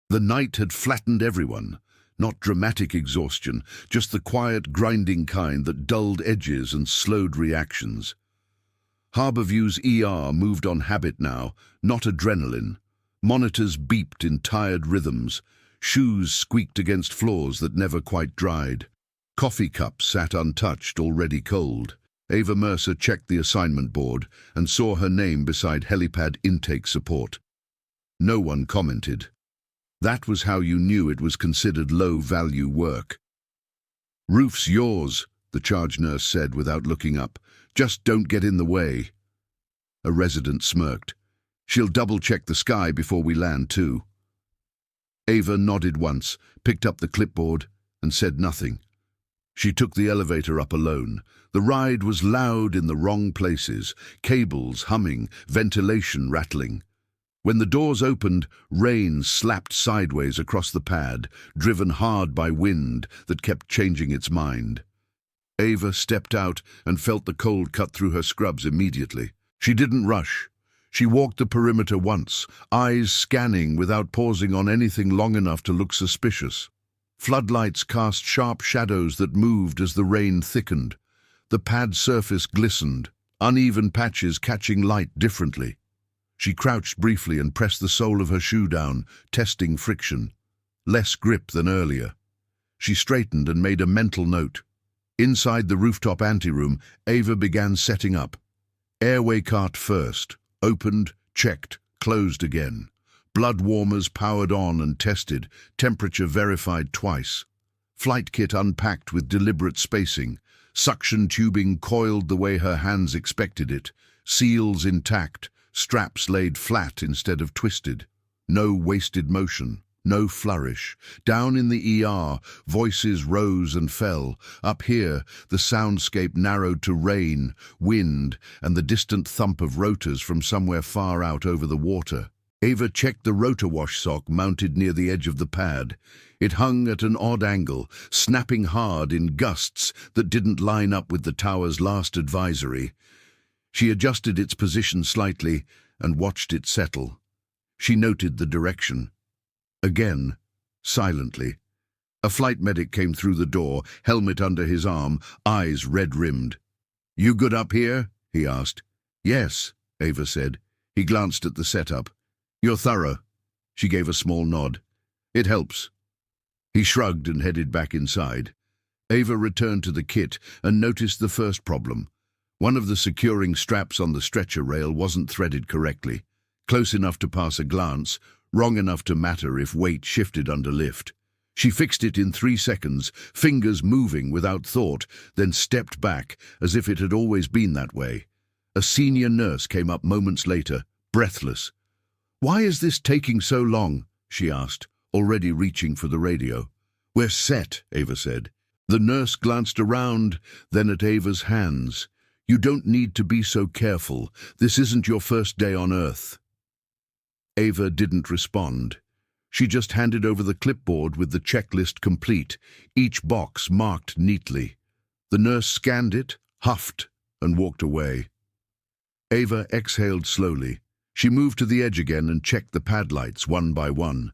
The night had flattened everyone. Not dramatic exhaustion, just the quiet, grinding kind that dulled edges and slowed reactions. Harborview's ER moved on habit now, not adrenaline. Monitors beeped in tired rhythms. Shoes squeaked against floors that never quite dried. Coffee cups sat untouched, already cold. Ava Mercer checked the assignment board and saw her name beside helipad intake support. No one commented. That was how you knew it was considered low-value work. "Roof's yours," the charge nurse said without looking up. "Just don't get in the way." A resident smirked. "She'll double-check the sky before we land, too." Ava nodded once, picked up the clipboard, and said nothing. She took the elevator up alone. The ride was loud in the wrong places, cables humming, ventilation rattling. When the doors opened, rain slapped sideways across the pad, driven hard by wind that kept changing its mind. Ava stepped out and felt the cold cut through her scrubs immediately. She didn't rush. She walked the perimeter once, eyes scanning without pausing on anything long enough to look suspicious. Floodlights cast sharp shadows that moved as the rain thickened. The pad surface glistened, uneven patches catching light differently. She crouched briefly and pressed the sole of her shoe down, testing friction. Less grip than earlier. She straightened and made a mental note. Inside the rooftop anteroom, Ava began setting up. Airway cart first. Opened, checked, closed again. Blood warmers powered on and tested, temperature verified twice. Flight kit unpacked with deliberate spacing. Suction tubing coiled the way her hands expected it. Seals intact, straps laid flat instead of twisted. No wasted motion, no flourish. Down in the ER, voices rose and fell. Up here, the soundscape narrowed to rain, wind, and the distant thump of rotors from somewhere far out over the water. Ava checked the rotor wash sock mounted near the edge of the pad. It hung at an odd angle, snapping hard in gusts that didn't line up with the tower's last advisory. She adjusted its position slightly and watched it settle. She noted the direction. Again, silently. A flight medic came through the door, helmet under his arm, eyes red-rimmed. "You good up here?" he asked. "Yes," Ava said. He glanced at the setup. "You're thorough." She gave a small nod. "It helps." He shrugged and headed back inside. Ava returned to the kit and noticed the first problem. One of the securing straps on the stretcher rail wasn't threaded correctly. Close enough to pass a glance, wrong enough to matter if weight shifted under lift. She fixed it in 3 seconds, fingers moving without thought, then stepped back as if it had always been that way. A senior nurse came up moments later, breathless. "Why is this taking so long?" she asked, already reaching for the radio. "We're set," Ava said. The nurse glanced around, then at Ava's hands. "You don't need to be so careful. This isn't your first day on Earth." Ava didn't respond. She just handed over the clipboard with the checklist complete, each box marked neatly. The nurse scanned it, huffed, and walked away. Ava exhaled slowly. She moved to the edge again and checked the pad lights one by one.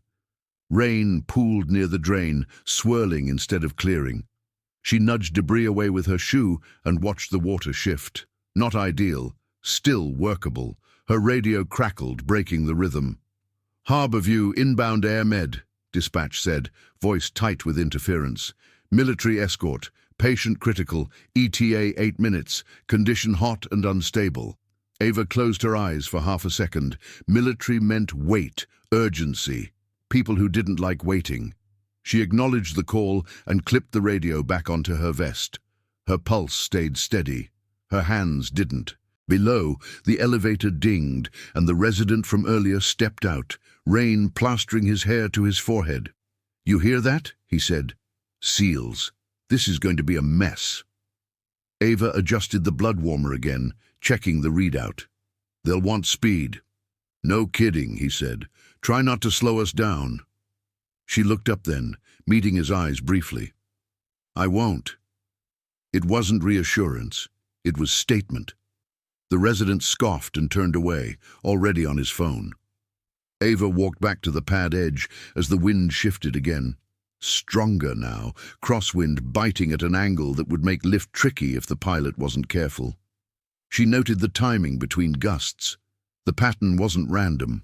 Rain pooled near the drain, swirling instead of clearing. She nudged debris away with her shoe and watched the water shift. Not ideal, still workable. Her radio crackled, breaking the rhythm. "Harborview inbound air med," dispatch said, voice tight with interference. "Military escort, patient critical, ETA 8 minutes, condition hot and unstable." Ava closed her eyes for half a second. Military meant wait, urgency. People who didn't like waiting. She acknowledged the call and clipped the radio back onto her vest. Her pulse stayed steady. Her hands didn't. Below, the elevator dinged, and the resident from earlier stepped out, rain plastering his hair to his forehead. "You hear that?" he said. "Seals. This is going to be a mess." Ava adjusted the blood warmer again, checking the readout. "They'll want speed." "No kidding," he said. "Try not to slow us down." She looked up then, meeting his eyes briefly. "I won't." It wasn't reassurance. It was statement. The resident scoffed and turned away, already on his phone. Ava walked back to the pad edge as the wind shifted again. Stronger now, crosswind biting at an angle that would make lift tricky if the pilot wasn't careful. She noted the timing between gusts. The pattern wasn't random.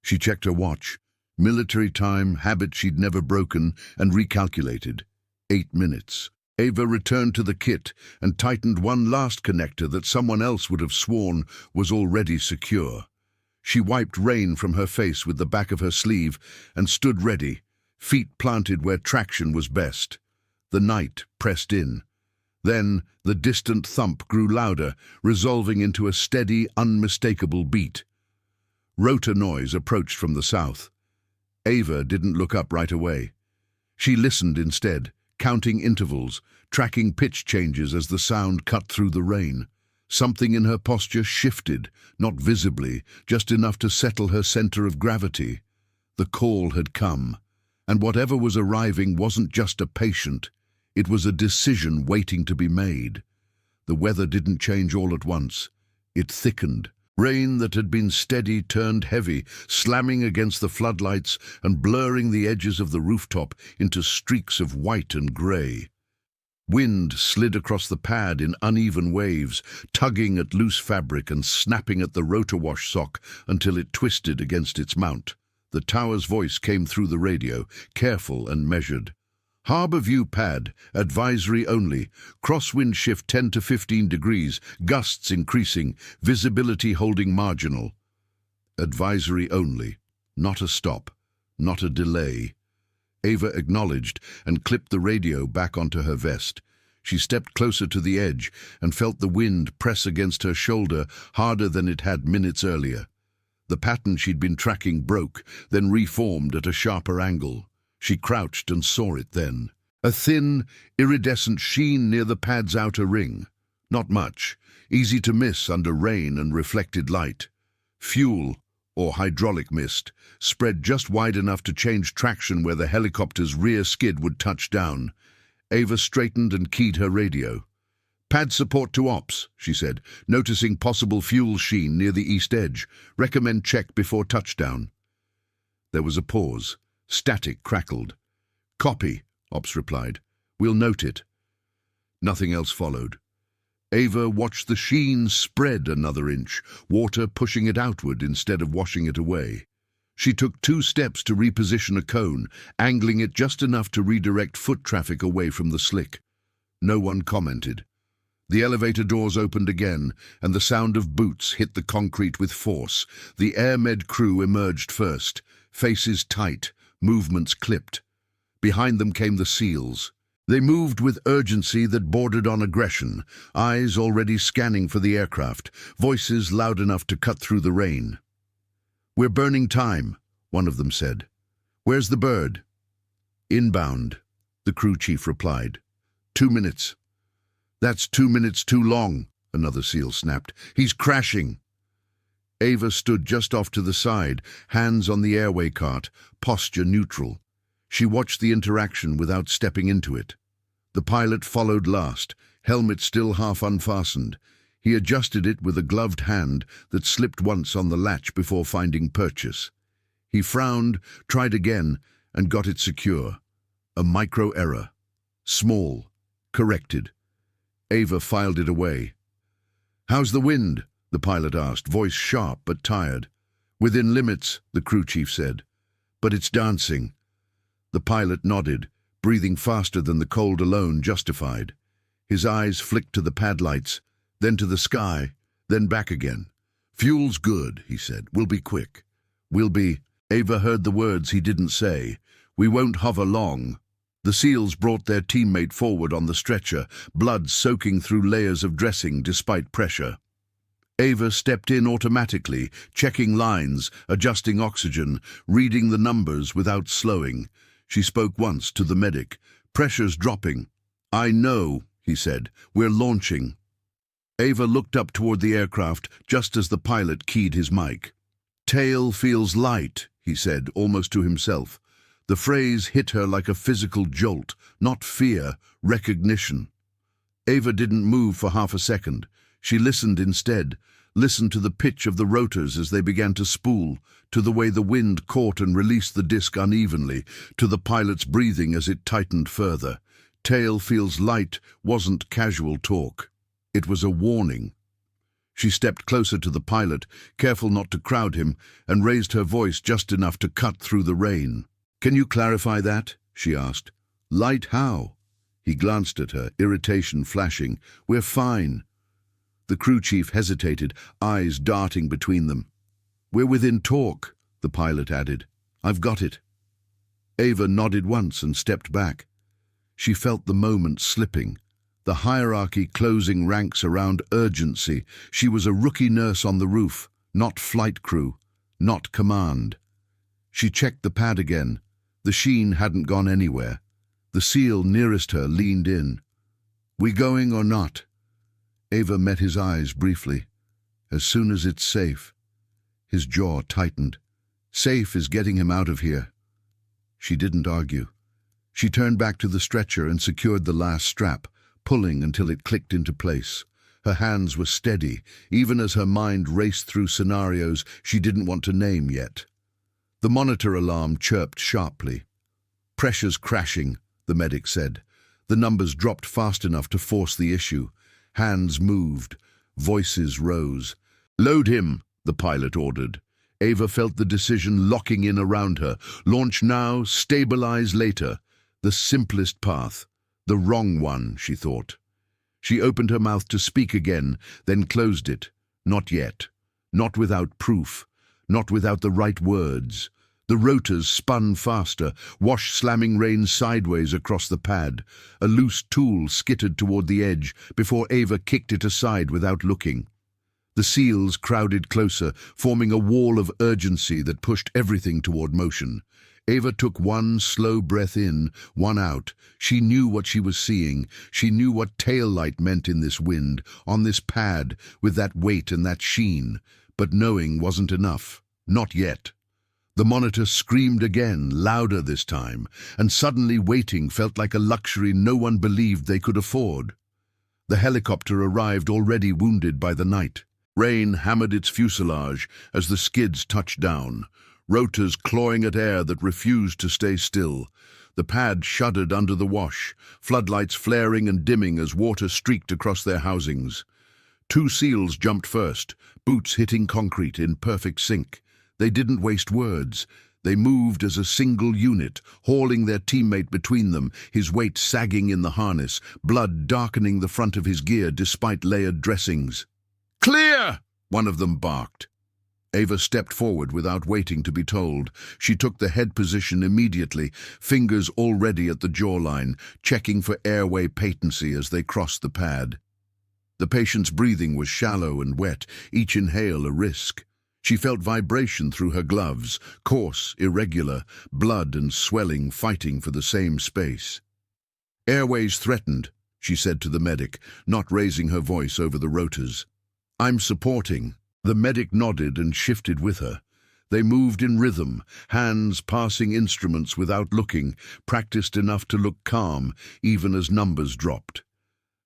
She checked her watch. Military time, habit she'd never broken, and recalculated. 8 minutes. Ava returned to the kit and tightened one last connector that someone else would have sworn was already secure. She wiped rain from her face with the back of her sleeve and stood ready, feet planted where traction was best. The night pressed in. Then the distant thump grew louder, resolving into a steady, unmistakable beat. Rotor noise approached from the south. Ava didn't look up right away. She listened instead, counting intervals, tracking pitch changes as the sound cut through the rain. Something in her posture shifted, not visibly, just enough to settle her center of gravity. The call had come, and whatever was arriving wasn't just a patient. It was a decision waiting to be made. The weather didn't change all at once. It thickened. Rain that had been steady turned heavy, slamming against the floodlights and blurring the edges of the rooftop into streaks of white and grey. Wind slid across the pad in uneven waves, tugging at loose fabric and snapping at the rotor wash sock until it twisted against its mount. The tower's voice came through the radio, careful and measured. Harbour View pad, advisory only, crosswind shift 10 to 15 degrees, gusts increasing, visibility holding marginal. Advisory only, not a stop, not a delay. Ava acknowledged and clipped the radio back onto her vest. She stepped closer to the edge and felt the wind press against her shoulder harder than it had minutes earlier. The pattern she'd been tracking broke, then reformed at a sharper angle. She crouched and saw it then. A thin, iridescent sheen near the pad's outer ring. Not much, easy to miss under rain and reflected light. Fuel, or hydraulic mist, spread just wide enough to change traction where the helicopter's rear skid would touch down. Ava straightened and keyed her radio. "Pad support to ops," she said, noticing possible fuel sheen near the east edge. "Recommend check before touchdown." There was a pause. Static crackled. "Copy," Ops replied. "We'll note it." Nothing else followed. Ava watched the sheen spread another inch, water pushing it outward instead of washing it away. She took 2 steps to reposition a cone, angling it just enough to redirect foot traffic away from the slick. No one commented. The elevator doors opened again, and the sound of boots hit the concrete with force. The AirMed crew emerged first, faces tight, movements clipped. Behind them came the SEALs. They moved with urgency that bordered on aggression, eyes already scanning for the aircraft, voices loud enough to cut through the rain. "We're burning time," one of them said. "Where's the bird?" "Inbound," the crew chief replied. 2 minutes. "That's 2 minutes too long," another SEAL snapped. "He's crashing." Ava stood just off to the side, hands on the airway cart, posture neutral. She watched the interaction without stepping into it. The pilot followed last, helmet still half unfastened. He adjusted it with a gloved hand that slipped once on the latch before finding purchase. He frowned, tried again, and got it secure. A micro error. Small. Corrected. Ava filed it away. "How's the wind?" the pilot asked, voice sharp but tired. "Within limits," the crew chief said. "But it's dancing." The pilot nodded, breathing faster than the cold alone justified. His eyes flicked to the pad lights, then to the sky, then back again. "Fuel's good," he said. "We'll be quick. We'll be—" Ava heard the words he didn't say. "We won't hover long." The SEALs brought their teammate forward on the stretcher, blood soaking through layers of dressing despite pressure. Ava stepped in automatically, checking lines, adjusting oxygen, reading the numbers without slowing. She spoke once to the medic. "Pressure's dropping." "I know," he said. "We're launching." Ava looked up toward the aircraft just as the pilot keyed his mic. "Tail feels light," he said, almost to himself. The phrase hit her like a physical jolt, not fear, recognition. Ava didn't move for half a second. She listened instead, listened to the pitch of the rotors as they began to spool, to the way the wind caught and released the disc unevenly, to the pilot's breathing as it tightened further. "Tail feels light" wasn't casual talk. It was a warning. She stepped closer to the pilot, careful not to crowd him, and raised her voice just enough to cut through the rain. "Can you clarify that?" she asked. "Light how?" He glanced at her, irritation flashing. "We're fine." The crew chief hesitated, eyes darting between them. "We're within talk," the pilot added. "I've got it." Ava nodded once and stepped back. She felt the moment slipping, the hierarchy closing ranks around urgency. She was a rookie nurse on the roof, not flight crew, not command. She checked the pad again. The sheen hadn't gone anywhere. The SEAL nearest her leaned in. "We going or not?" Ava met his eyes briefly. "As soon as it's safe." His jaw tightened. "Safe is getting him out of here." She didn't argue. She turned back to the stretcher and secured the last strap, pulling until it clicked into place. Her hands were steady, even as her mind raced through scenarios she didn't want to name yet. The monitor alarm chirped sharply. "Pressure's crashing," the medic said. The numbers dropped fast enough to force the issue. Hands moved. Voices rose. "Load him," the pilot ordered. Ava felt the decision locking in around her. Launch now, stabilize later. The simplest path. The wrong one, she thought. She opened her mouth to speak again, then closed it. Not yet. Not without proof. Not without the right words. The rotors spun faster, wash-slamming rain sideways across the pad. A loose tool skittered toward the edge before Ava kicked it aside without looking. The SEALs crowded closer, forming a wall of urgency that pushed everything toward motion. Ava took one slow breath in, one out. She knew what she was seeing. She knew what tail light meant in this wind, on this pad, with that weight and that sheen. But knowing wasn't enough. Not yet. The monitor screamed again, louder this time, and suddenly waiting felt like a luxury no one believed they could afford. The helicopter arrived already wounded by the night. Rain hammered its fuselage as the skids touched down, rotors clawing at air that refused to stay still. The pad shuddered under the wash, floodlights flaring and dimming as water streaked across their housings. Two SEALs jumped first, boots hitting concrete in perfect sync. They didn't waste words. They moved as a single unit, hauling their teammate between them, his weight sagging in the harness, blood darkening the front of his gear despite layered dressings. "Clear!" one of them barked. Ava stepped forward without waiting to be told. She took the head position immediately, fingers already at the jawline, checking for airway patency as they crossed the pad. The patient's breathing was shallow and wet, each inhale a risk. She felt vibration through her gloves, coarse, irregular, blood and swelling fighting for the same space. "Airways threatened," she said to the medic, not raising her voice over the rotors. "I'm supporting." The medic nodded and shifted with her. They moved in rhythm, hands passing instruments without looking, practiced enough to look calm, even as numbers dropped.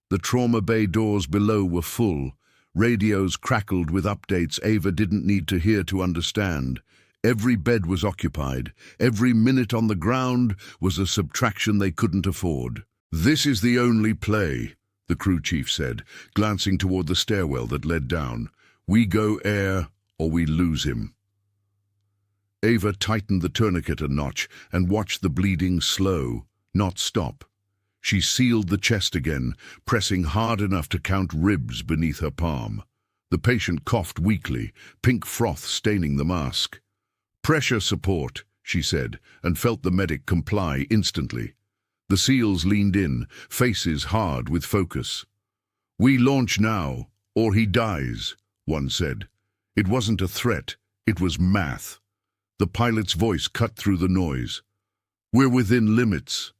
The trauma bay doors below were full. Radios crackled with updates Ava didn't need to hear to understand. Every bed was occupied. Every minute on the ground was a subtraction they couldn't afford. "This is the only play," the crew chief said, glancing toward the stairwell that led down. "We go air, or we lose him." Ava tightened the tourniquet a notch and watched the bleeding slow, not stop. She sealed the chest again, pressing hard enough to count ribs beneath her palm. The patient coughed weakly, pink froth staining the mask. "Pressure support," she said, and felt the medic comply instantly. The SEALs leaned in, faces hard with focus. "We launch now, or he dies," one said. It wasn't a threat, it was math. The pilot's voice cut through the noise. "We're within limits."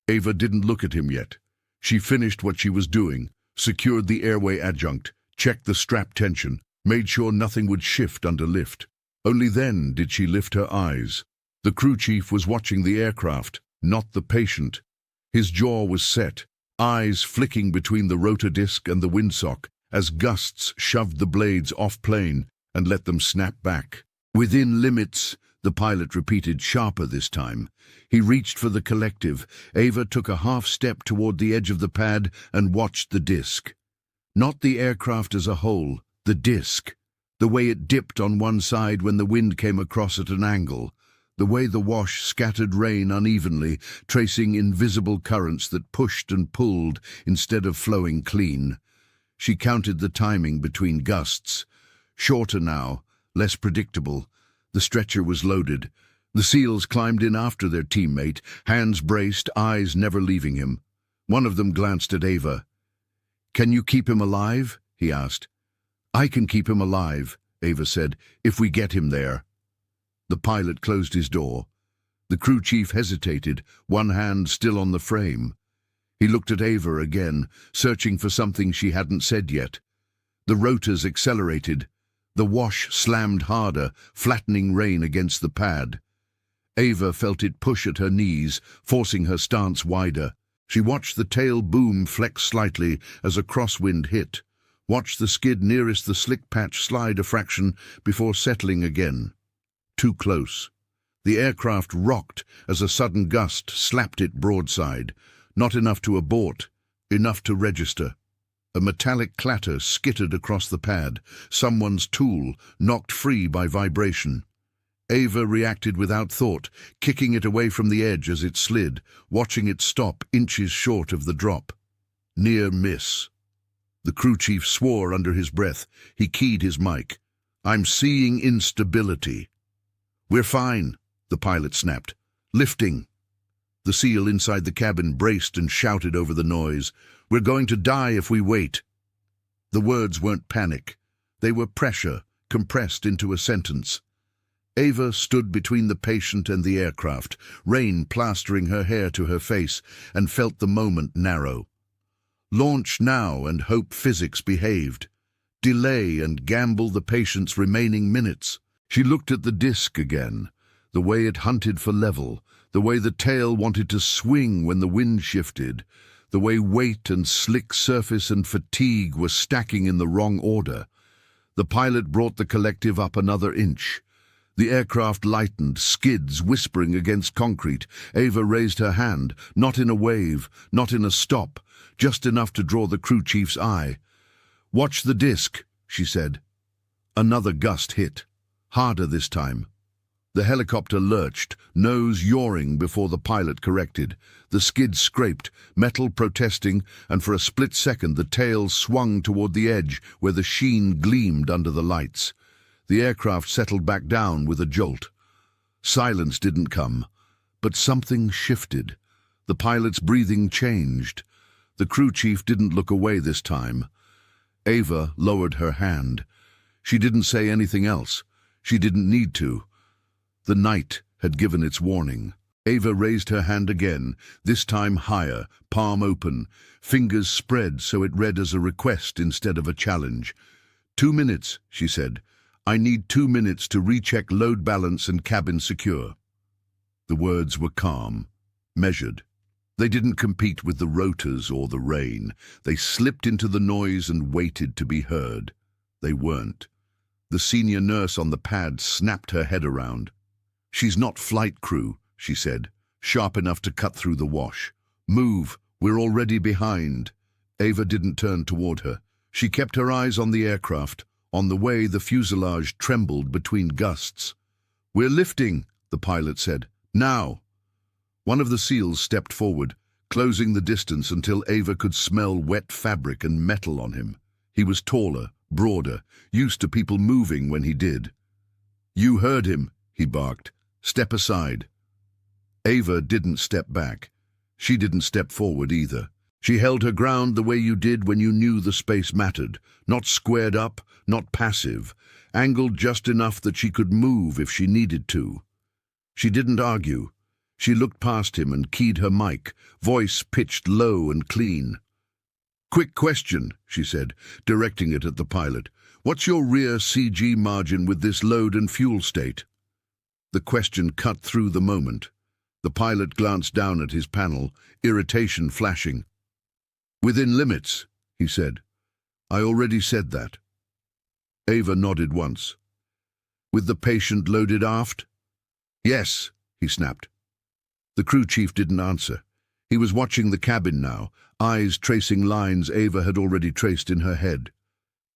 Ava didn't look at him yet. She finished what she was doing, secured the airway adjunct, checked the strap tension, made sure nothing would shift under lift. Only then did she lift her eyes. The crew chief was watching the aircraft, not the patient. His jaw was set, eyes flicking between the rotor disc and the windsock, as gusts shoved the blades off-plane and let them snap back. "Within limits," the pilot repeated, sharper this time. He reached for the collective. Ava took a half-step toward the edge of the pad and watched the disc. Not the aircraft as a whole, the disc. The way it dipped on one side when the wind came across at an angle. The way the wash scattered rain unevenly, tracing invisible currents that pushed and pulled instead of flowing clean. She counted the timing between gusts. Shorter now, less predictable. The stretcher was loaded. The SEALs climbed in after their teammate, hands braced, eyes never leaving him. One of them glanced at Ava. "Can you keep him alive?" he asked. "I can keep him alive," Ava said, "if we get him there." The pilot closed his door. The crew chief hesitated, one hand still on the frame. He looked at Ava again, searching for something she hadn't said yet. The rotors accelerated. The wash slammed harder, flattening rain against the pad. Ava felt it push at her knees, forcing her stance wider. She watched the tail boom flex slightly as a crosswind hit, watched the skid nearest the slick patch slide a fraction before settling again. Too close. The aircraft rocked as a sudden gust slapped it broadside. Not enough to abort, enough to register. A metallic clatter skittered across the pad, someone's tool knocked free by vibration. Ava reacted without thought, kicking it away from the edge as it slid, watching it stop inches short of the drop. Near miss. The crew chief swore under his breath. He keyed his mic. "I'm seeing instability." "We're fine," the pilot snapped. "Lifting." The SEAL inside the cabin braced and shouted over the noise. "We're going to die if we wait." The words weren't panic. They were pressure, compressed into a sentence. Ava stood between the patient and the aircraft, rain plastering her hair to her face, and felt the moment narrow. Launch now and hope physics behaved. Delay and gamble the patient's remaining minutes. She looked at the disc again, the way it hunted for level, the way the tail wanted to swing when the wind shifted, the way weight and slick surface and fatigue were stacking in the wrong order. The pilot brought the collective up another inch. The aircraft lightened, skids whispering against concrete. Ava raised her hand, not in a wave, not in a stop, just enough to draw the crew chief's eye. "Watch the disc," she said. Another gust hit, harder this time. The helicopter lurched, nose yawing before the pilot corrected. The skid scraped, metal protesting, and for a split second the tail swung toward the edge where the sheen gleamed under the lights. The aircraft settled back down with a jolt. Silence didn't come, but something shifted. The pilot's breathing changed. The crew chief didn't look away this time. Ava lowered her hand. She didn't say anything else. She didn't need to. The night had given its warning. Ava raised her hand again, this time higher, palm open, fingers spread so it read as a request instead of a challenge. 2 minutes, she said. "I need 2 minutes to recheck load balance and cabin secure." The words were calm, measured. They didn't compete with the rotors or the rain. They slipped into the noise and waited to be heard. They weren't. The senior nurse on the pad snapped her head around. "She's not flight crew," she said, sharp enough to cut through the wash. "Move, we're already behind." Ava didn't turn toward her. She kept her eyes on the aircraft, on the way the fuselage trembled between gusts. "We're lifting," the pilot said. "Now." One of the SEALs stepped forward, closing the distance until Ava could smell wet fabric and metal on him. He was taller, broader, used to people moving when he did. "You heard him," he barked. "Step aside." Ava didn't step back. She didn't step forward either. She held her ground the way you did when you knew the space mattered, not squared up, not passive, angled just enough that she could move if she needed to. She didn't argue. She looked past him and keyed her mic, voice pitched low and clean. "Quick question," she said, directing it at the pilot. "What's your rear CG margin with this load and fuel state?" The question cut through the moment. The pilot glanced down at his panel, irritation flashing. "Within limits," he said. I already said that. Ava nodded once. With the patient loaded aft? Yes, he snapped. The crew chief didn't answer. He was watching the cabin now, eyes tracing lines Ava had already traced in her head.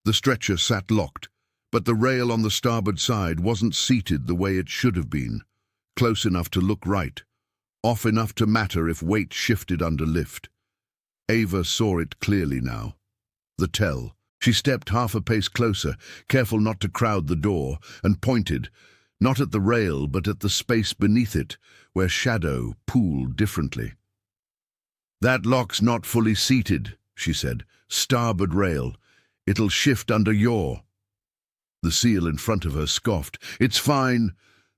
The stretcher sat locked, but the rail on the starboard side wasn't seated the way it should have been, close enough to look right, off enough to matter if weight shifted under lift. Ava saw it clearly now. The tell. She stepped half a pace closer, careful not to crowd the door, and pointed, not at the rail but at the space beneath it, where shadow pooled differently. That lock's not fully seated, she said. Starboard rail. It'll shift under yaw. The SEAL in front of her scoffed. It's fine.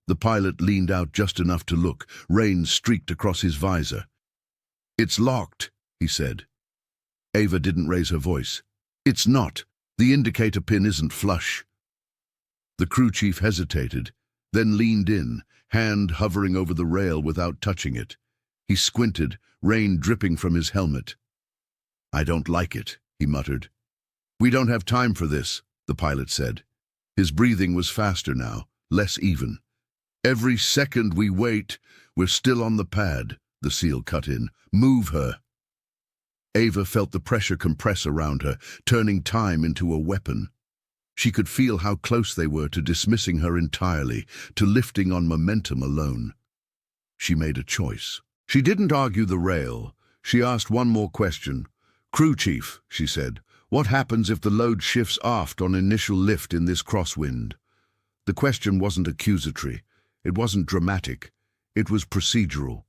The pilot leaned out just enough to look. Rain streaked across his visor. It's locked, he said. Ava didn't raise her voice. It's not. The indicator pin isn't flush. The crew chief hesitated, then leaned in, hand hovering over the rail without touching it. He squinted, rain dripping from his helmet. I don't like it, he muttered. We don't have time for this, the pilot said. His breathing was faster now, less even. Every second we wait, we're still on the pad, the SEAL cut in. Move her. Ava felt the pressure compress around her, turning time into a weapon. She could feel how close they were to dismissing her entirely, to lifting on momentum alone. She made a choice. She didn't argue the rail. She asked one more question. Crew chief, she said, what happens if the load shifts aft on initial lift in this crosswind? The question wasn't accusatory. It wasn't dramatic. It was procedural.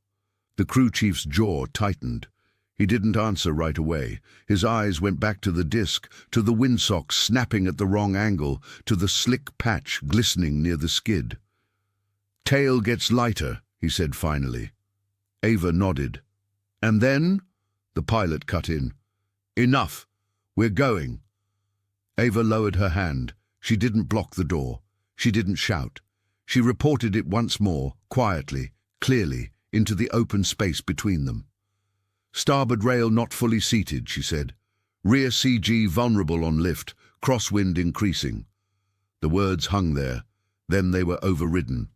The crew chief's jaw tightened. He didn't answer right away. His eyes went back to the disc, to the windsock snapping at the wrong angle, to the slick patch glistening near the skid. Tail gets lighter, he said finally. Ava nodded. And then? The pilot cut in. Enough. We're going. Ava lowered her hand. She didn't block the door. She didn't shout. She reported it once more, quietly, clearly, into the open space between them. Starboard rail not fully seated, she said. Rear CG vulnerable on lift, crosswind increasing. The words hung there. Then they were overridden.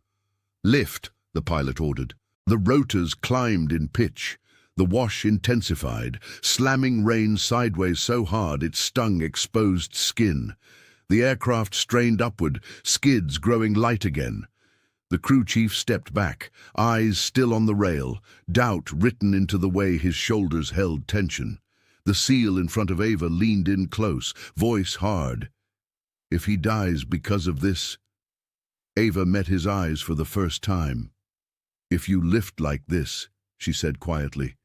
Lift, the pilot ordered. The rotors climbed in pitch. The wash intensified, slamming rain sideways so hard it stung exposed skin. The aircraft strained upward, skids growing light again. The crew chief stepped back, eyes still on the rail, doubt written into the way his shoulders held tension. The SEAL in front of Ava leaned in close, voice hard. If he dies because of this... Ava met his eyes for the first time. If you lift like this, she said quietly,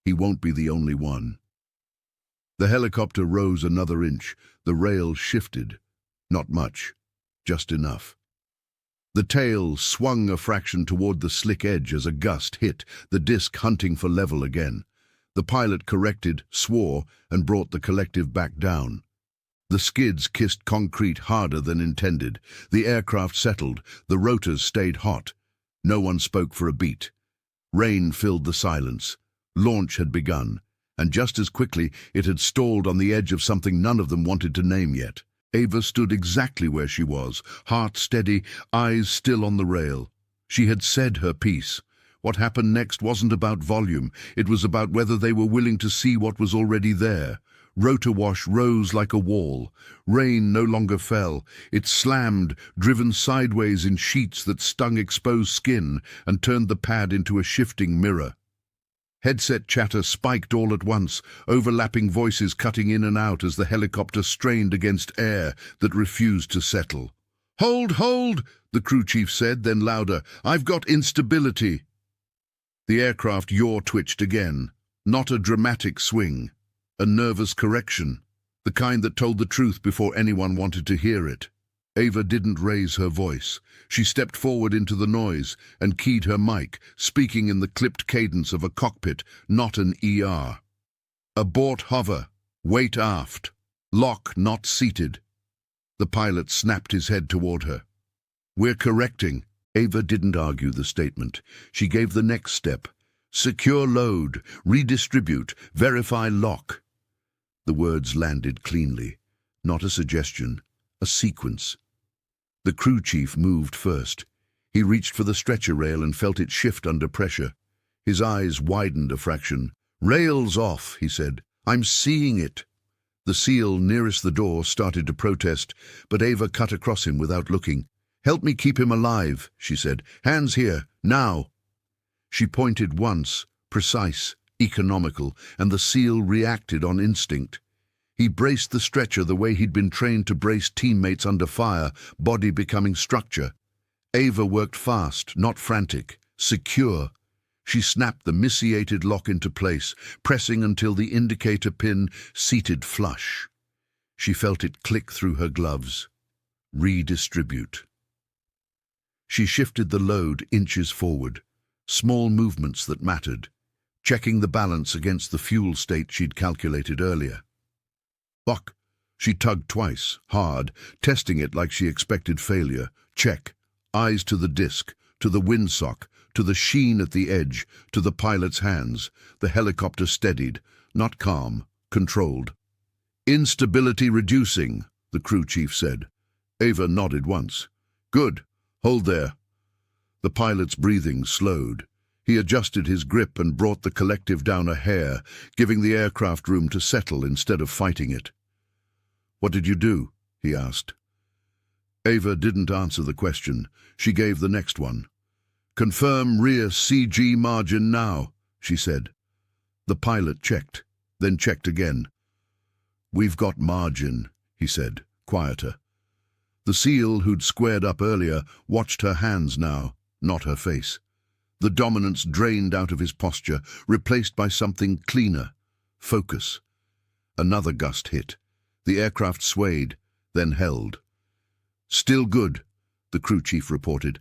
he won't be the only one. The helicopter rose another inch. The rail shifted. Not much, just enough. The tail swung a fraction toward the slick edge as a gust hit, the disc hunting for level again. The pilot corrected, swore, and brought the collective back down. The skids kissed concrete harder than intended. The aircraft settled. The rotors stayed hot. No one spoke for a beat. Rain filled the silence. Launch had begun, and just as quickly it had stalled on the edge of something none of them wanted to name yet. Ava stood exactly where she was, heart steady, eyes still on the rail. She had said her piece. What happened next wasn't about volume. It was about whether they were willing to see what was already there. Rotor wash rose like a wall. Rain no longer fell. It slammed, driven sideways in sheets that stung exposed skin and turned the pad into a shifting mirror. Headset chatter spiked all at once, overlapping voices cutting in and out as the helicopter strained against air that refused to settle. "Hold, hold!" the crew chief said, then louder. "I've got instability." The aircraft yaw twitched again. Not a dramatic swing. A nervous correction. The kind that told the truth before anyone wanted to hear it. Ava didn't raise her voice. She stepped forward into the noise and keyed her mic, speaking in the clipped cadence of a cockpit, not an ER. Abort hover. Wait aft. Lock not seated. The pilot snapped his head toward her. We're correcting. Ava didn't argue the statement. She gave the next step. Secure load. Redistribute. Verify lock. The words landed cleanly. Not a suggestion, a sequence. The crew chief moved first. He reached for the stretcher rail and felt it shift under pressure. His eyes widened a fraction. "Rails off," he said. "I'm seeing it." The SEAL nearest the door started to protest, but Ava cut across him without looking. "Help me keep him alive," she said. "Hands here, now." She pointed once, precise, economical, and the SEAL reacted on instinct. He braced the stretcher the way he'd been trained to brace teammates under fire, body becoming structure. Ava worked fast, not frantic, secure. She snapped the messiated lock into place, pressing until the indicator pin seated flush. She felt it click through her gloves. Redistribute. She shifted the load inches forward, small movements that mattered, checking the balance against the fuel state she'd calculated earlier. Buck. She tugged twice, hard, testing it like she expected failure. Check. Eyes to the disc, to the windsock, to the sheen at the edge, to the pilot's hands. The helicopter steadied, not calm, controlled. "Instability reducing," the crew chief said. Ava nodded once. "Good. Hold there." The pilot's breathing slowed. He adjusted his grip and brought the collective down a hair, giving the aircraft room to settle instead of fighting it. "What did you do?" he asked. Ava didn't answer the question. She gave the next one. "Confirm rear CG margin now," she said. The pilot checked, then checked again. "We've got margin," he said, quieter. The SEAL, who'd squared up earlier, watched her hands now, not her face. The dominance drained out of his posture, replaced by something cleaner. Focus. Another gust hit. The aircraft swayed, then held. "Still good," the crew chief reported.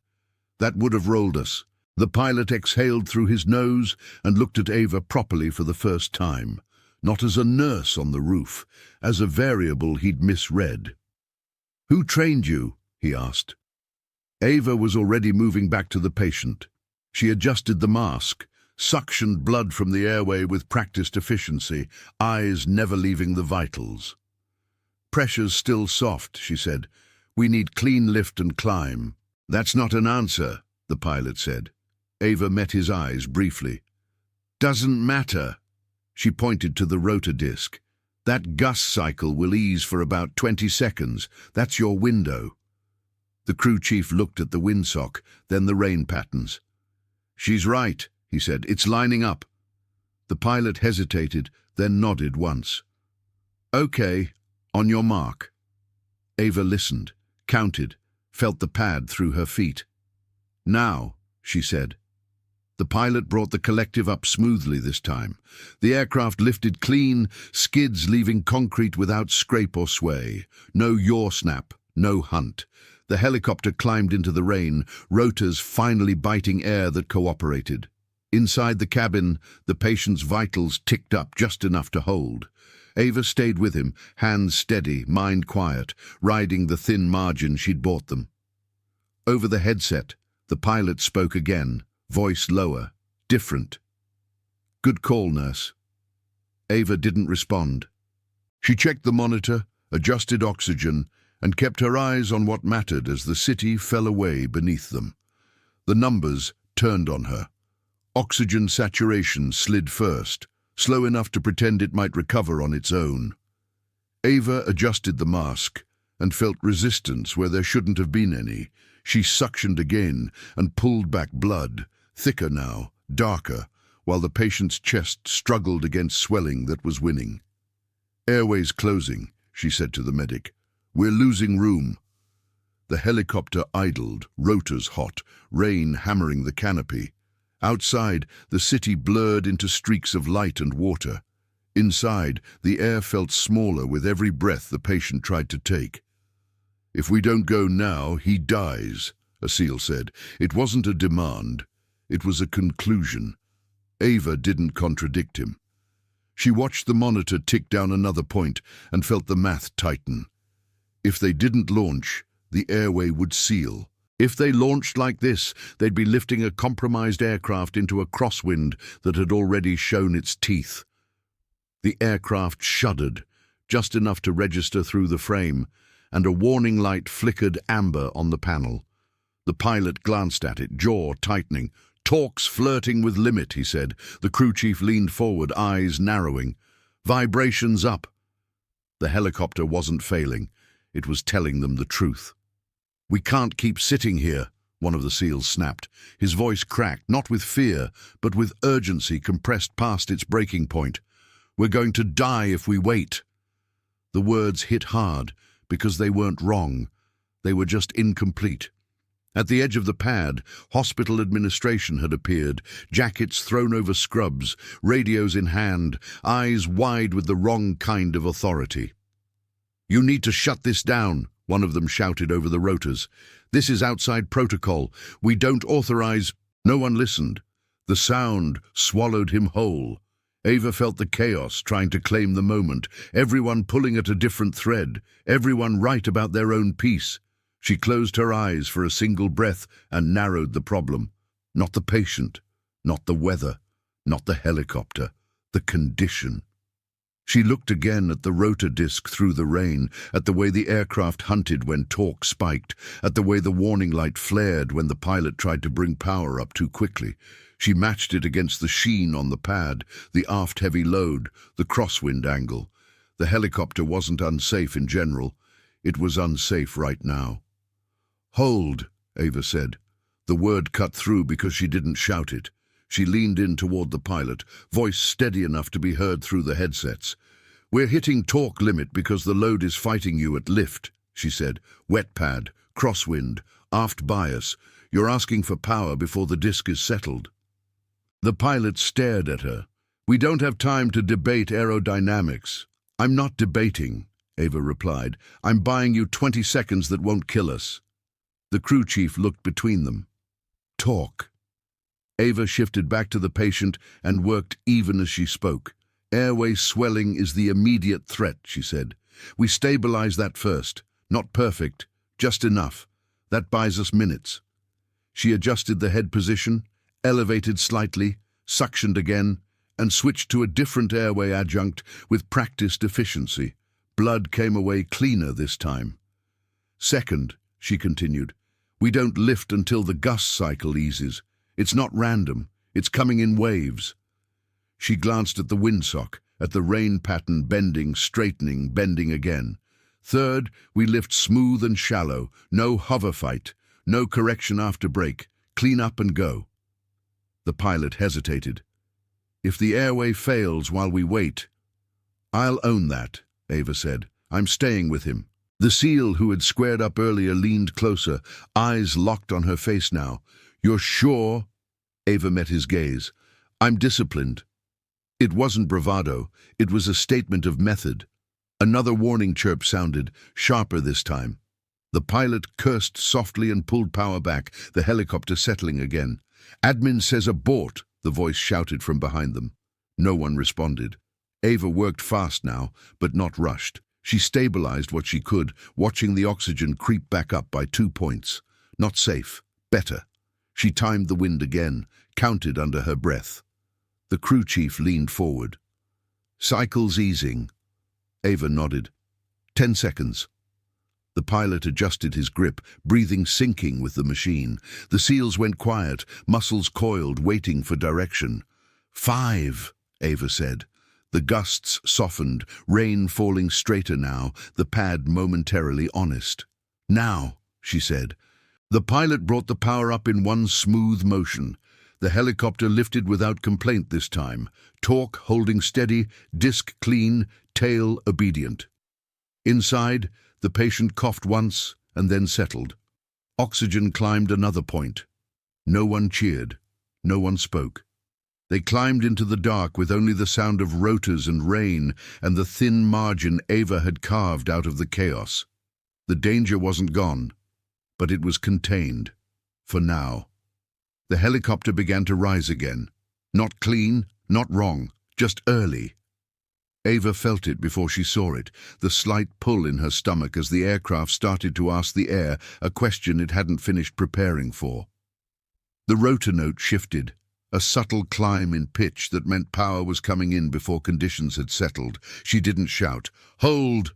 "That would have rolled us." The pilot exhaled through his nose and looked at Ava properly for the first time, not as a nurse on the roof, as a variable he'd misread. "Who trained you?" he asked. Ava was already moving back to the patient. She adjusted the mask, suctioned blood from the airway with practiced efficiency, eyes never leaving the vitals. "Pressure's still soft," she said. "We need clean lift and climb." "That's not an answer," the pilot said. Ava met his eyes briefly. "Doesn't matter." She pointed to the rotor disc. "That gust cycle will ease for about 20 seconds. That's your window." The crew chief looked at the windsock, then the rain patterns. "She's right," he said. "It's lining up." The pilot hesitated, then nodded once. "Okay, on your mark." Ava listened, counted, felt the pad through her feet. "Now," she said. The pilot brought the collective up smoothly this time. The aircraft lifted clean, skids leaving concrete without scrape or sway. No yaw snap, no hunt. The helicopter climbed into the rain, rotors finally biting air that cooperated. Inside the cabin, the patient's vitals ticked up just enough to hold. Ava stayed with him, hands steady, mind quiet, riding the thin margin she'd bought them. Over the headset, the pilot spoke again, voice lower, different. "Good call, nurse." Ava didn't respond. She checked the monitor, adjusted oxygen, and kept her eyes on what mattered as the city fell away beneath them. The numbers turned on her. Oxygen saturation slid first, slow enough to pretend it might recover on its own. Ava adjusted the mask and felt resistance where there shouldn't have been any. She suctioned again and pulled back blood, thicker now, darker, while the patient's chest struggled against swelling that was winning. "Airways closing," she said to the medic. "We're losing room." The helicopter idled, rotors hot, rain hammering the canopy. Outside, the city blurred into streaks of light and water. Inside, the air felt smaller with every breath the patient tried to take. "If we don't go now, he dies," a SEAL said. It wasn't a demand. It was a conclusion. Ava didn't contradict him. She watched the monitor tick down another point and felt the math tighten. If they didn't launch, the airway would seal. If they launched like this, they'd be lifting a compromised aircraft into a crosswind that had already shown its teeth. The aircraft shuddered, just enough to register through the frame, and a warning light flickered amber on the panel. The pilot glanced at it, jaw tightening. "Torque's flirting with limit," he said. The crew chief leaned forward, eyes narrowing. "Vibrations up." The helicopter wasn't failing. It was telling them the truth. "We can't keep sitting here," one of the SEALs snapped. His voice cracked, not with fear, but with urgency compressed past its breaking point. "We're going to die if we wait." The words hit hard, because they weren't wrong. They were just incomplete. At the edge of the pad, hospital administration had appeared, jackets thrown over scrubs, radios in hand, eyes wide with the wrong kind of authority. "You need to shut this down," one of them shouted over the rotors. "This is outside protocol. We don't authorize—" No one listened. The sound swallowed him whole. Ava felt the chaos trying to claim the moment, everyone pulling at a different thread, everyone right about their own piece. She closed her eyes for a single breath and narrowed the problem. Not the patient, not the weather, not the helicopter, the condition. She looked again at the rotor disc through the rain, at the way the aircraft hunted when torque spiked, at the way the warning light flared when the pilot tried to bring power up too quickly. She matched it against the sheen on the pad, the aft heavy load, the crosswind angle. The helicopter wasn't unsafe in general. It was unsafe right now. "Hold," Ava said. The word cut through because she didn't shout it. She leaned in toward the pilot, voice steady enough to be heard through the headsets. "We're hitting torque limit because the load is fighting you at lift," she said. "Wet pad, crosswind, aft bias. You're asking for power before the disc is settled." The pilot stared at her. "We don't have time to debate aerodynamics." "I'm not debating," Ava replied. "I'm buying you 20 seconds that won't kill us." The crew chief looked between them. "Talk." Ava shifted back to the patient and worked even as she spoke. "Airway swelling is the immediate threat," she said. "We stabilize that first. Not perfect, just enough. That buys us minutes." She adjusted the head position, elevated slightly, suctioned again, and switched to a different airway adjunct with practiced efficiency. Blood came away cleaner this time. "Second," she continued, "we don't lift until the gust cycle eases. It's not random. It's coming in waves." She glanced at the windsock, at the rain pattern bending, straightening, bending again. "Third, we lift smooth and shallow. No hover fight. No correction after break. Clean up and go." The pilot hesitated. "If the airway fails while we wait—" "I'll own that," Ava said. "I'm staying with him." The SEAL who had squared up earlier leaned closer, eyes locked on her face now. "You're sure?" Ava met his gaze. "I'm disciplined." It wasn't bravado, it was a statement of method. Another warning chirp sounded, sharper this time. The pilot cursed softly and pulled power back, the helicopter settling again. "Admin says abort," the voice shouted from behind them. No one responded. Ava worked fast now, but not rushed. She stabilized what she could, watching the oxygen creep back up by 2 points. Not safe, better. She timed the wind again, counted under her breath. The crew chief leaned forward. "Cycles easing." Ava nodded. 10 seconds. The pilot adjusted his grip, breathing sinking with the machine. The SEALs went quiet, muscles coiled, waiting for direction. 5, Ava said. The gusts softened, rain falling straighter now, the pad momentarily honest. "Now," she said. The pilot brought the power up in one smooth motion. The helicopter lifted without complaint this time, torque holding steady, disc clean, tail obedient. Inside, the patient coughed once and then settled. Oxygen climbed another point. No one cheered. No one spoke. They climbed into the dark with only the sound of rotors and rain and the thin margin Ava had carved out of the chaos. The danger wasn't gone, but it was contained, for now. The helicopter began to rise again. Not clean, not wrong, just early. Ava felt it before she saw it, the slight pull in her stomach as the aircraft started to ask the air a question it hadn't finished preparing for. The rotor note shifted. A subtle climb in pitch that meant power was coming in before conditions had settled. She didn't shout, "Hold!"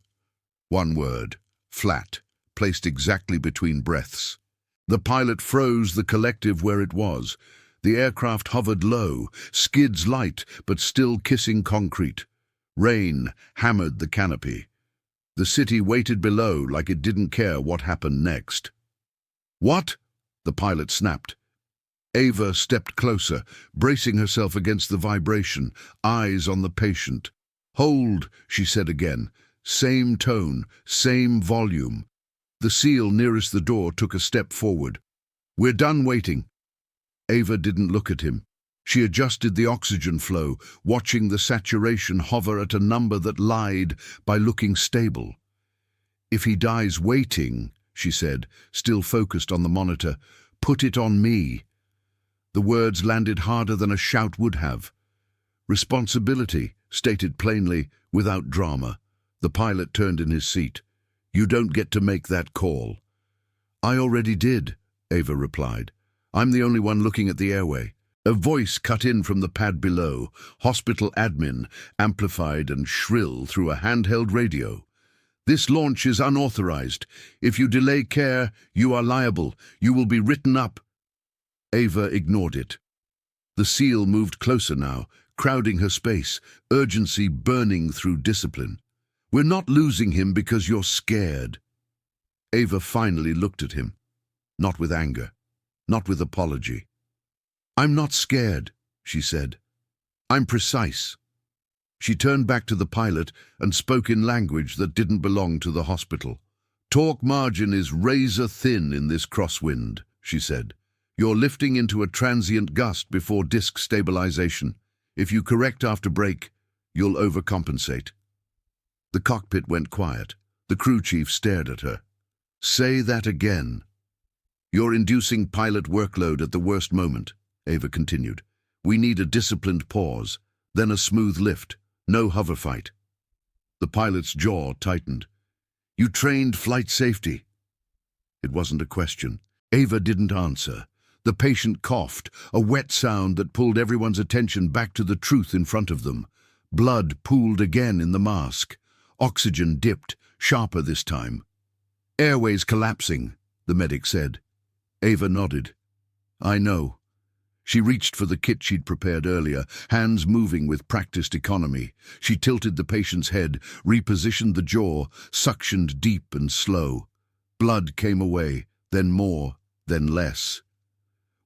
One word, flat, placed exactly between breaths. The pilot froze the collective where it was. The aircraft hovered low, skids light but still kissing concrete. Rain hammered the canopy. The city waited below like it didn't care what happened next. "What?" the pilot snapped. Ava stepped closer, bracing herself against the vibration, eyes on the patient. "Hold," she said again. Same tone, same volume. The SEAL nearest the door took a step forward. "We're done waiting." Ava didn't look at him. She adjusted the oxygen flow, watching the saturation hover at a number that lied by looking stable. "If he dies waiting," she said, still focused on the monitor, "put it on me." The words landed harder than a shout would have. Responsibility, stated plainly, without drama. The pilot turned in his seat. "You don't get to make that call." "I already did," Ava replied. "I'm the only one looking at the airway." A voice cut in from the pad below, hospital admin, amplified and shrill through a handheld radio. "This launch is unauthorized. If you delay care, you are liable. You will be written up." Ava ignored it. The SEAL moved closer now, crowding her space, urgency burning through discipline. "We're not losing him because you're scared." Ava finally looked at him. Not with anger, not with apology. "I'm not scared," she said. "I'm precise." She turned back to the pilot and spoke in language that didn't belong to the hospital. "Torque margin is razor thin in this crosswind," she said. "You're lifting into a transient gust before disc stabilization. If you correct after brake, you'll overcompensate." The cockpit went quiet. The crew chief stared at her. "Say that again." "You're inducing pilot workload at the worst moment," Ava continued. "We need a disciplined pause, then a smooth lift, no hover fight." The pilot's jaw tightened. "You trained flight safety." It wasn't a question. Ava didn't answer. The patient coughed, a wet sound that pulled everyone's attention back to the truth in front of them. Blood pooled again in the mask. Oxygen dipped, sharper this time. "Airways collapsing," the medic said. Ava nodded. "I know." She reached for the kit she'd prepared earlier, hands moving with practiced economy. She tilted the patient's head, repositioned the jaw, suctioned deep and slow. Blood came away, then more, then less.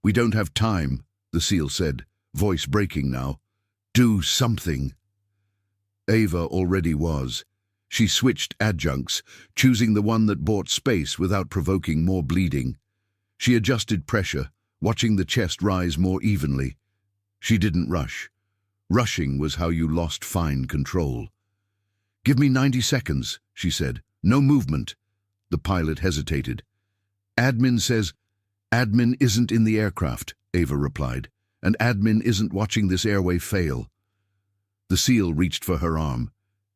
"We don't have time," the SEAL said, voice breaking now. "Do something." Ava already was. She switched adjuncts, choosing the one that bought space without provoking more bleeding. She adjusted pressure, watching the chest rise more evenly. She didn't rush. Rushing was how you lost fine control. "Give me 90 seconds, she said. "No movement." The pilot hesitated. "Admin says—" "Admin isn't in the aircraft," Ava replied, "and admin isn't watching this airway fail." The SEAL reached for her arm.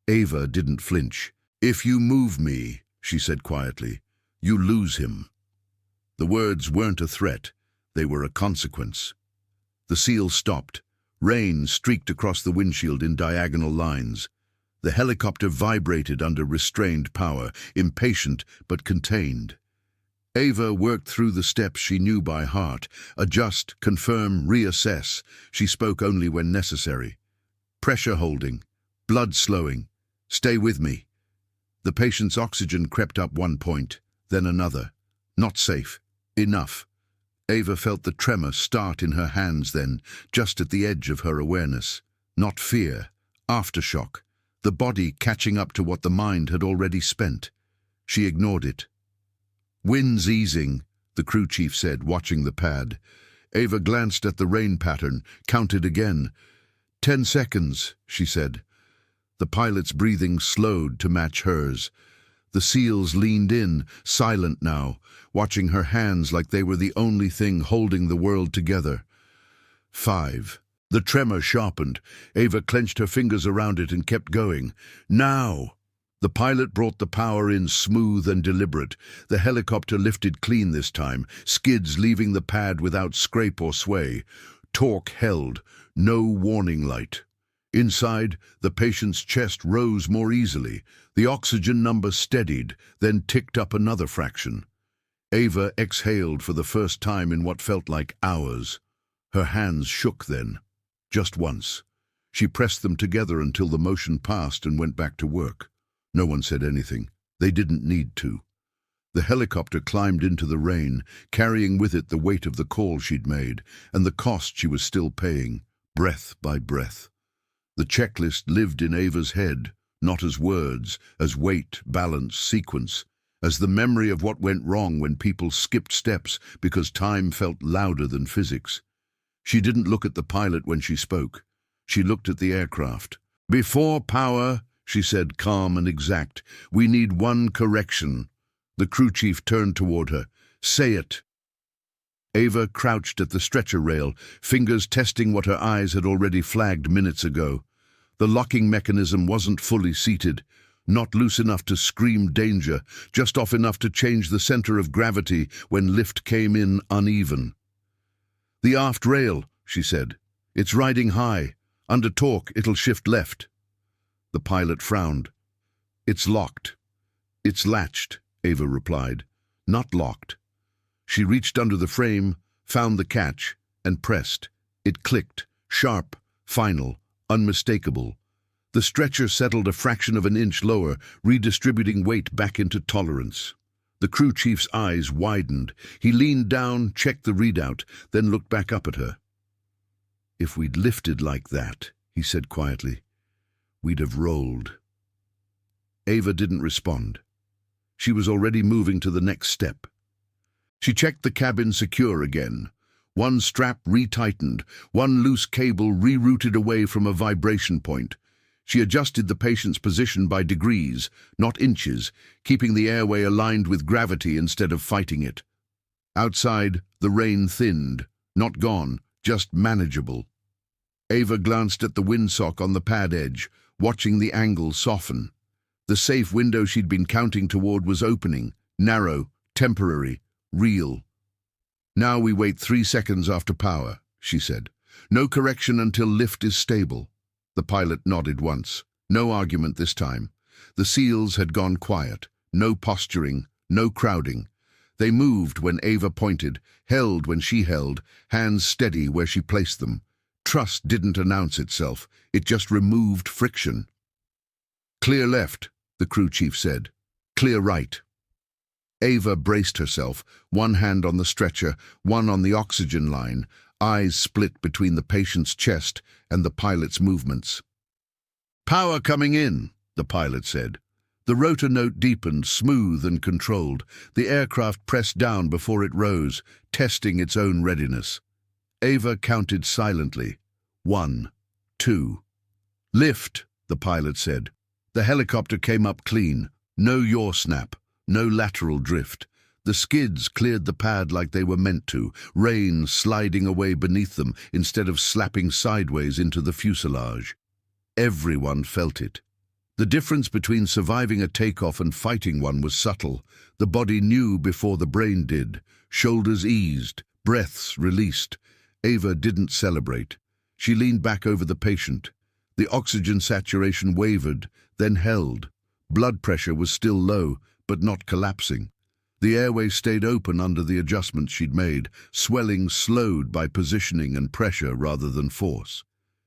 Ava didn't flinch. "If you move me," she said quietly, "you lose him." The words weren't a threat. They were a consequence. The SEAL stopped. Rain streaked across the windshield in diagonal lines. The helicopter vibrated under restrained power, impatient but contained. Ava worked through the steps she knew by heart. Adjust, confirm, reassess. She spoke only when necessary. "Pressure holding. Blood slowing. Stay with me." The patient's oxygen crept up 1 point, then another. Not safe. Enough. Ava felt the tremor start in her hands then, just at the edge of her awareness. Not fear. Aftershock. The body catching up to what the mind had already spent. She ignored it. "Wind's easing," the crew chief said, watching the pad. Ava glanced at the rain pattern, counted again. 10 seconds, she said. The pilot's breathing slowed to match hers. The SEALs leaned in, silent now, watching her hands like they were the only thing holding the world together. 5. The tremor sharpened. Ava clenched her fingers around it and kept going. "Now!" The pilot brought the power in smooth and deliberate. The helicopter lifted clean this time, skids leaving the pad without scrape or sway. Torque held, no warning light. Inside, the patient's chest rose more easily. The oxygen number steadied, then ticked up another fraction. Ava exhaled for the first time in what felt like hours. Her hands shook then, just once. She pressed them together until the motion passed and went back to work. No one said anything. They didn't need to. The helicopter climbed into the rain, carrying with it the weight of the call she'd made, and the cost she was still paying, breath by breath. The checklist lived in Ava's head, not as words, as weight, balance, sequence, as the memory of what went wrong when people skipped steps because time felt louder than physics. She didn't look at the pilot when she spoke. She looked at the aircraft. "Before power," she said, calm and exact, "we need one correction." The crew chief turned toward her. "Say it." Ava crouched at the stretcher rail, fingers testing what her eyes had already flagged minutes ago. The locking mechanism wasn't fully seated, not loose enough to scream danger, just off enough to change the center of gravity when lift came in uneven. "The aft rail," she said. "It's riding high. Under torque, it'll shift left." The pilot frowned. "It's locked." "It's latched," Ava replied. "Not locked." She reached under the frame, found the catch, and pressed. It clicked, sharp, final, unmistakable. The stretcher settled a fraction of an inch lower, redistributing weight back into tolerance. The crew chief's eyes widened. He leaned down, checked the readout, then looked back up at her. "If we'd lifted like that," he said quietly, "we'd have rolled." Ava didn't respond. She was already moving to the next step. She checked the cabin secure again. One strap retightened, one loose cable rerouted away from a vibration point. She adjusted the patient's position by degrees, not inches, keeping the airway aligned with gravity instead of fighting it. Outside, the rain thinned, not gone, just manageable. Ava glanced at the windsock on the pad edge, watching the angle soften. The safe window she'd been counting toward was opening, narrow, temporary, real. "Now we wait 3 seconds after power," she said. "No correction until lift is stable." The pilot nodded once. No argument this time. The SEALs had gone quiet. No posturing, no crowding. They moved when Ava pointed, held when she held, hands steady where she placed them. Trust didn't announce itself. It just removed friction. "Clear left," the crew chief said. "Clear right." Ava braced herself, one hand on the stretcher, one on the oxygen line, eyes split between the patient's chest and the pilot's movements. "Power coming in," the pilot said. The rotor note deepened, smooth and controlled. The aircraft pressed down before it rose, testing its own readiness. Ava counted silently. 1, 2. "Lift," the pilot said. The helicopter came up clean. No yaw snap. No lateral drift. The skids cleared the pad like they were meant to, rain sliding away beneath them instead of slapping sideways into the fuselage. Everyone felt it. The difference between surviving a takeoff and fighting one was subtle. The body knew before the brain did. Shoulders eased, breaths released. Ava didn't celebrate. She leaned back over the patient. The oxygen saturation wavered, then held. Blood pressure was still low, but not collapsing. The airway stayed open under the adjustments she'd made, swelling slowed by positioning and pressure rather than force.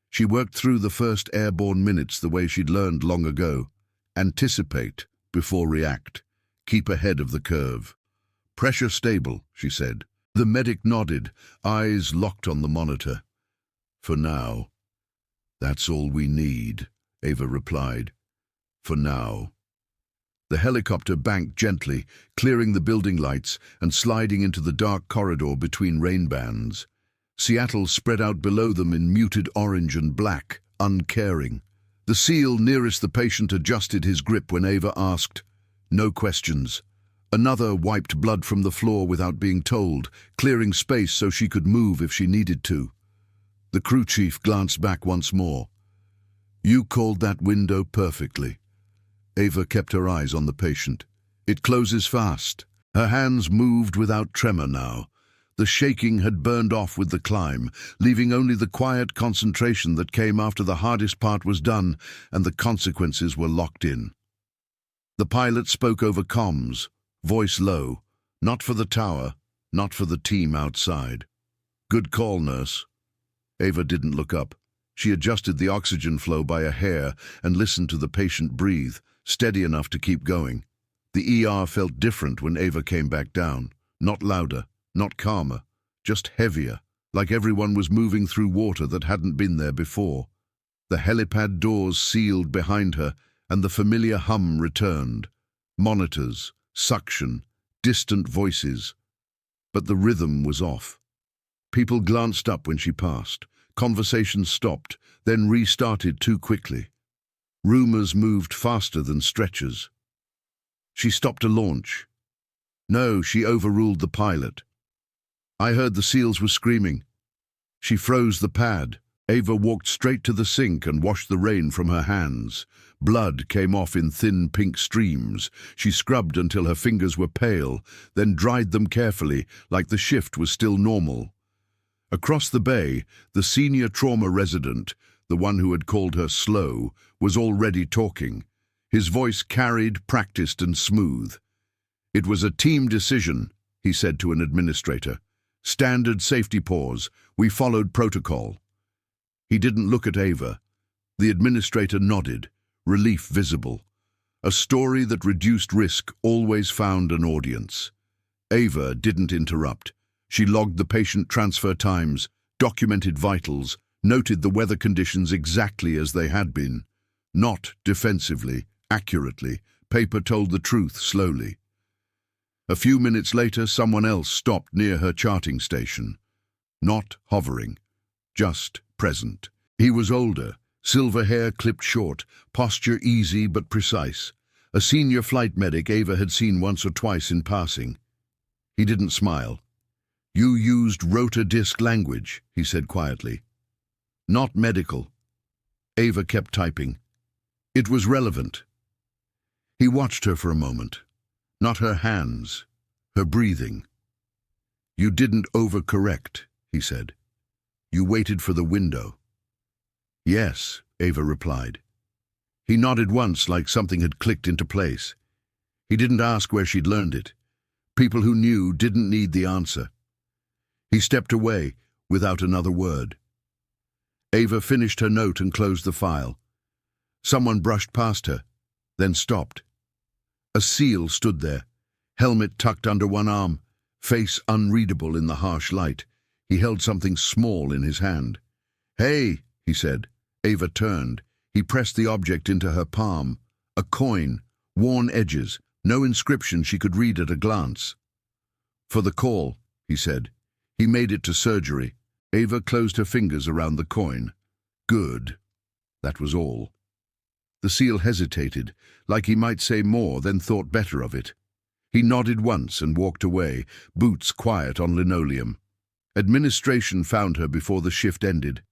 She worked through the first airborne minutes the way she'd learned long ago. Anticipate before react. Keep ahead of the curve. "Pressure stable," she said. The medic nodded, eyes locked on the monitor. "For now." "That's all we need," Ava replied. "For now." The helicopter banked gently, clearing the building lights and sliding into the dark corridor between rain bands. Seattle spread out below them in muted orange and black, uncaring. The SEAL nearest the patient adjusted his grip when Ava asked, "No questions." Another wiped blood from the floor without being told, clearing space so she could move if she needed to. The crew chief glanced back once more. "You called that window perfectly." Ava kept her eyes on the patient. "It closes fast." Her hands moved without tremor now. The shaking had burned off with the climb, leaving only the quiet concentration that came after the hardest part was done and the consequences were locked in. The pilot spoke over comms, voice low, not for the tower, not for the team outside. "Good call, nurse." Ava didn't look up. She adjusted the oxygen flow by a hair and listened to the patient breathe, steady enough to keep going. The ER felt different when Ava came back down. Not louder, not calmer, just heavier, like everyone was moving through water that hadn't been there before. The helipad doors sealed behind her, and the familiar hum returned. Monitors, suction, distant voices. But the rhythm was off. People glanced up when she passed. Conversations stopped, then restarted too quickly. Rumors moved faster than stretchers. She stopped a launch. No, she overruled the pilot. "I heard the SEALs were screaming." She froze the pad. Ava walked straight to the sink and washed the rain from her hands. Blood came off in thin pink streams. She scrubbed until her fingers were pale, then dried them carefully, like the shift was still normal. Across the bay, the senior trauma resident, the one who had called her slow, was already talking. His voice carried, practiced and smooth. "It was a team decision," he said to an administrator. "Standard safety pause. We followed protocol." He didn't look at Ava. The administrator nodded, relief visible. A story that reduced risk always found an audience. Ava didn't interrupt. She logged the patient transfer times, documented vitals, noted the weather conditions exactly as they had been. Not defensively, accurately. Paper told the truth slowly. A few minutes later, someone else stopped near her charting station. Not hovering, just present. He was older, silver hair clipped short, posture easy but precise. A senior flight medic Ava had seen once or twice in passing. He didn't smile. "You used rotor-disc language," he said quietly. "Not medical." Ava kept typing. It was relevant. He watched her for a moment. Not her hands, her breathing. "You didn't overcorrect," he said. "You waited for the window." "Yes," Ava replied. He nodded once like something had clicked into place. He didn't ask where she'd learned it. People who knew didn't need the answer. He stepped away without another word. Ava finished her note and closed the file. Someone brushed past her, then stopped. A SEAL stood there, helmet tucked under one arm, face unreadable in the harsh light. He held something small in his hand. "Hey," he said. Ava turned. He pressed the object into her palm. A coin, worn edges, no inscription she could read at a glance. "For the call," he said. "He made it to surgery." Ava closed her fingers around the coin. "Good." That was all. The SEAL hesitated, like he might say more, then thought better of it. He nodded once and walked away, boots quiet on linoleum. Administration found her before the shift ended.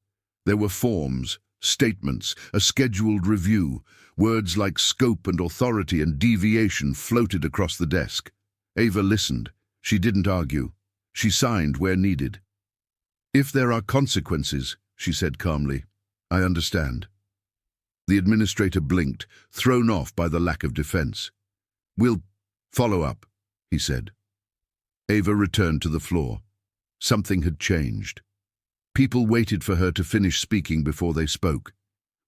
There were forms, statements, a scheduled review. Words like scope and authority and deviation floated across the desk. Ava listened. She didn't argue. She signed where needed. "If there are consequences," she said calmly, "I understand." The administrator blinked, thrown off by the lack of defense. "We'll follow up," he said. Ava returned to the floor. Something had changed. People waited for her to finish speaking before they spoke.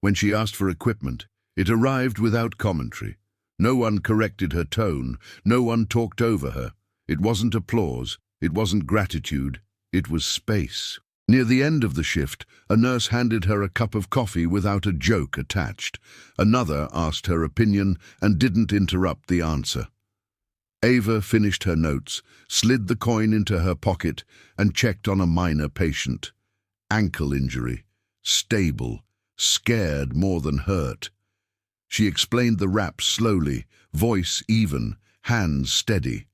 When she asked for equipment, it arrived without commentary. No one corrected her tone, no one talked over her. It wasn't applause, it wasn't gratitude, it was space. Near the end of the shift, a nurse handed her a cup of coffee without a joke attached. Another asked her opinion and didn't interrupt the answer. Ava finished her notes, slid the coin into her pocket, and checked on a minor patient. Ankle injury, stable, scared more than hurt. She explained the rap slowly, voice even, hands steady.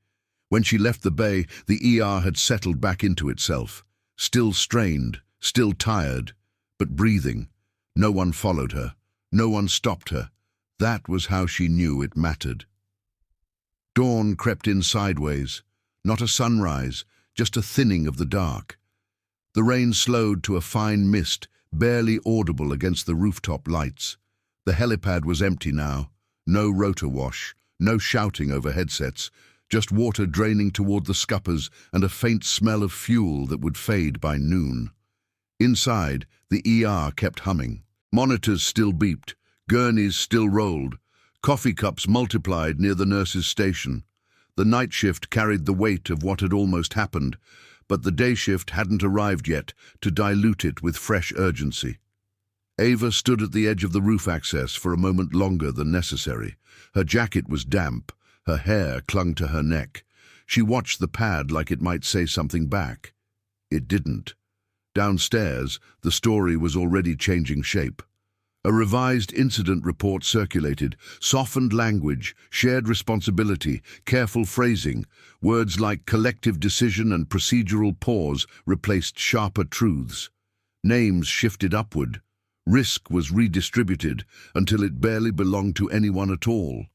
When she left the bay, the ER had settled back into itself. Still strained, still tired, but breathing. No one followed her. No one stopped her. That was how she knew it mattered. Dawn crept in sideways. Not a sunrise, just a thinning of the dark. The rain slowed to a fine mist, barely audible against the rooftop lights. The helipad was empty now. No rotor wash, no shouting over headsets, just water draining toward the scuppers and a faint smell of fuel that would fade by noon. Inside, the ER kept humming. Monitors still beeped, gurneys still rolled, coffee cups multiplied near the nurse's station. The night shift carried the weight of what had almost happened, but the day shift hadn't arrived yet to dilute it with fresh urgency. Ava stood at the edge of the roof access for a moment longer than necessary. Her jacket was damp, her hair clung to her neck. She watched the pad like it might say something back. It didn't. Downstairs, the story was already changing shape. A revised incident report circulated, softened language, shared responsibility, careful phrasing. Words like collective decision and procedural pause replaced sharper truths. Names shifted upward. Risk was redistributed until it barely belonged to anyone at all.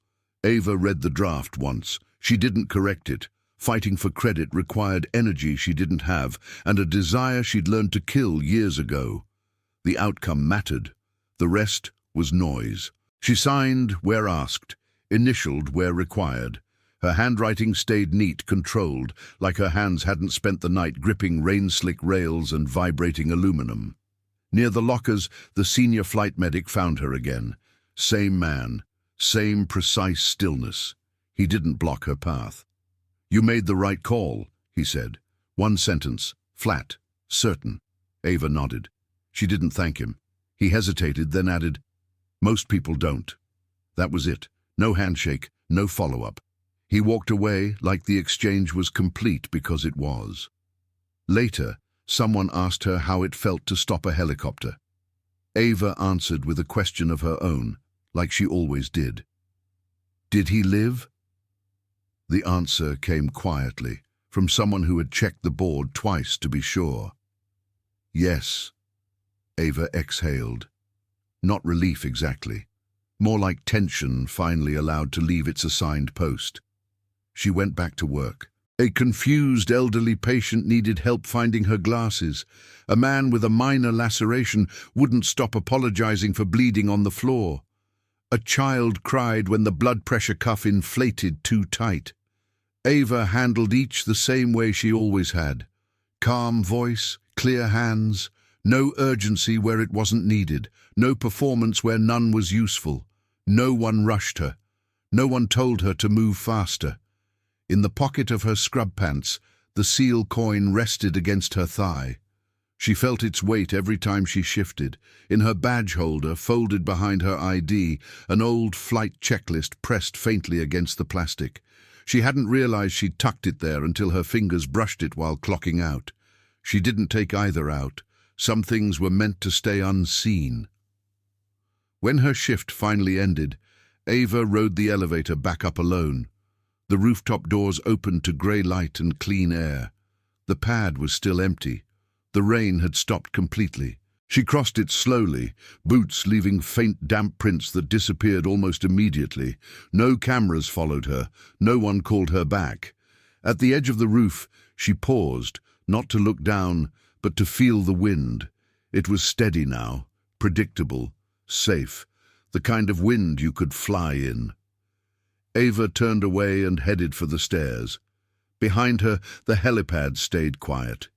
Ava read the draft once. She didn't correct it. Fighting for credit required energy she didn't have and a desire she'd learned to kill years ago. The outcome mattered. The rest was noise. She signed where asked, initialed where required. Her handwriting stayed neat, controlled, like her hands hadn't spent the night gripping rain-slick rails and vibrating aluminum. Near the lockers, the senior flight medic found her again. Same man, same precise stillness. He didn't block her path. "You made the right call," he said. One sentence, flat, certain. Ava nodded. She didn't thank him. He hesitated, then added, "Most people don't." That was it. No handshake, no follow-up. He walked away like the exchange was complete because it was. Later, someone asked her how it felt to stop a helicopter. Ava answered with a question of her own, like she always did. Did he live? The answer came quietly, from someone who had checked the board twice to be sure. Yes. Ava exhaled. Not relief exactly. More like tension finally allowed to leave its assigned post. She went back to work. A confused elderly patient needed help finding her glasses. A man with a minor laceration wouldn't stop apologizing for bleeding on the floor. A child cried when the blood pressure cuff inflated too tight. Ava handled each the same way she always had. Calm voice, clear hands, no urgency where it wasn't needed, no performance where none was useful. No one rushed her. No one told her to move faster. In the pocket of her scrub pants, the seal coin rested against her thigh. She felt its weight every time she shifted. In her badge holder, folded behind her ID, an old flight checklist pressed faintly against the plastic. She hadn't realized she'd tucked it there until her fingers brushed it while clocking out. She didn't take either out. Some things were meant to stay unseen. When her shift finally ended, Ava rode the elevator back up alone. The rooftop doors opened to grey light and clean air. The pad was still empty. The rain had stopped completely. She crossed it slowly, boots leaving faint damp prints that disappeared almost immediately. No cameras followed her. No one called her back. At the edge of the roof, she paused, not to look down, but to feel the wind. It was steady now, predictable, safe, the kind of wind you could fly in. Ava turned away and headed for the stairs. Behind her, the helipad stayed quiet.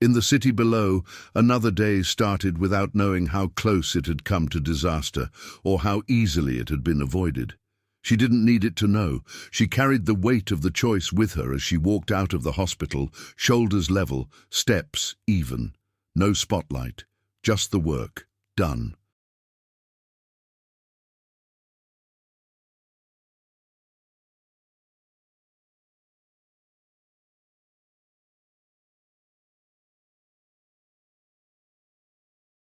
In the city below, another day started without knowing how close it had come to disaster or how easily it had been avoided. She didn't need it to know. She carried the weight of the choice with her as she walked out of the hospital, shoulders level, steps even. No spotlight, just the work, done.